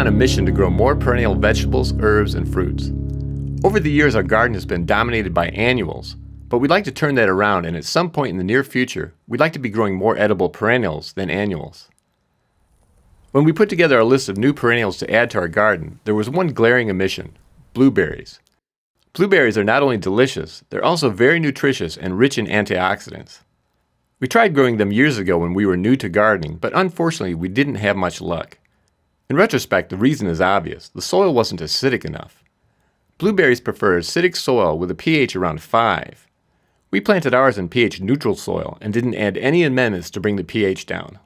on a mission to grow more perennial vegetables, herbs, and fruits. Over the years, our garden has been dominated by annuals, but we'd like to turn that around, and at some point in the near future, we'd like to be growing more edible perennials than annuals. When we put together a list of new perennials to add to our garden, there was one glaring omission: blueberries. Blueberries are not only delicious, they're also very nutritious and rich in antioxidants. We tried growing them years ago when we were new to gardening, but unfortunately we didn't have much luck. In retrospect, the reason is obvious: the soil wasn't acidic enough. Blueberries prefer acidic soil with a pH around 5. We planted ours in pH neutral soil and didn't add any amendments to bring the pH down.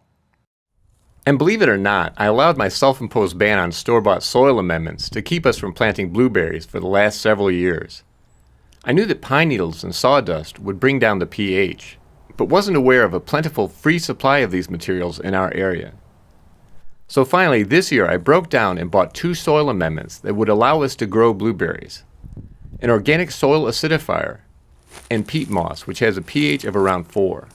And believe it or not, I allowed my self-imposed ban on store-bought soil amendments to keep us from planting blueberries for the last several years. I knew that pine needles and sawdust would bring down the pH, but wasn't aware of a plentiful free supply of these materials in our area. So finally, this year I broke down and bought 2 soil amendments that would allow us to grow blueberries: an organic soil acidifier and peat moss, which has a pH of around 4.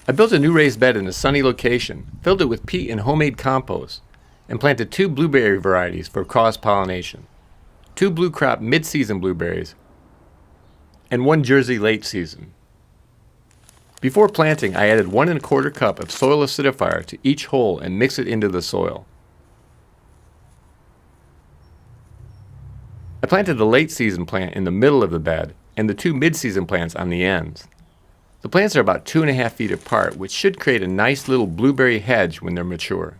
I built a new raised bed in a sunny location, filled it with peat and homemade compost, and planted 2 blueberry varieties for cross-pollination, 2 blue crop mid-season blueberries, and 1 Jersey late season. Before planting, I added 1 1/4 cup of soil acidifier to each hole and mixed it into the soil. I planted the late season plant in the middle of the bed and the 2 mid-season plants on the ends. The plants are about 2.5 feet apart, which should create a nice little blueberry hedge when they're mature.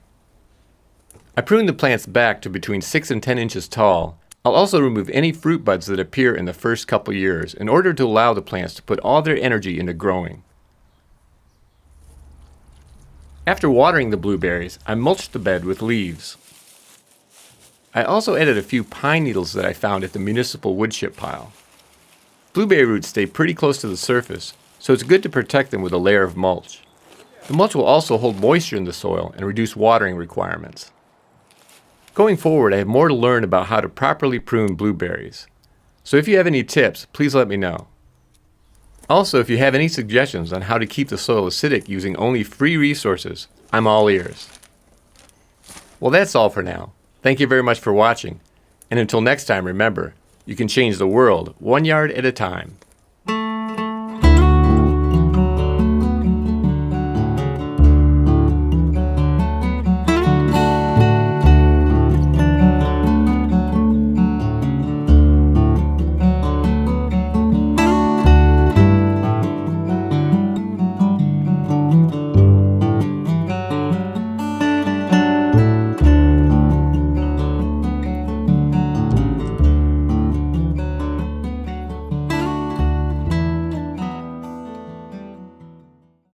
I pruned the plants back to between 6 and 10 inches tall. I'll also remove any fruit buds that appear in the first couple years in order to allow the plants to put all their energy into growing. After watering the blueberries, I mulched the bed with leaves. I also added a few pine needles that I found at the municipal wood chip pile. Blueberry roots stay pretty close to the surface, so it's good to protect them with a layer of mulch. The mulch will also hold moisture in the soil and reduce watering requirements. Going forward, I have more to learn about how to properly prune blueberries. So if you have any tips, please let me know. Also, if you have any suggestions on how to keep the soil acidic using only free resources, I'm all ears. Well, that's all for now. Thank you very much for watching. And until next time, remember, you can change the world 1 yard at a time.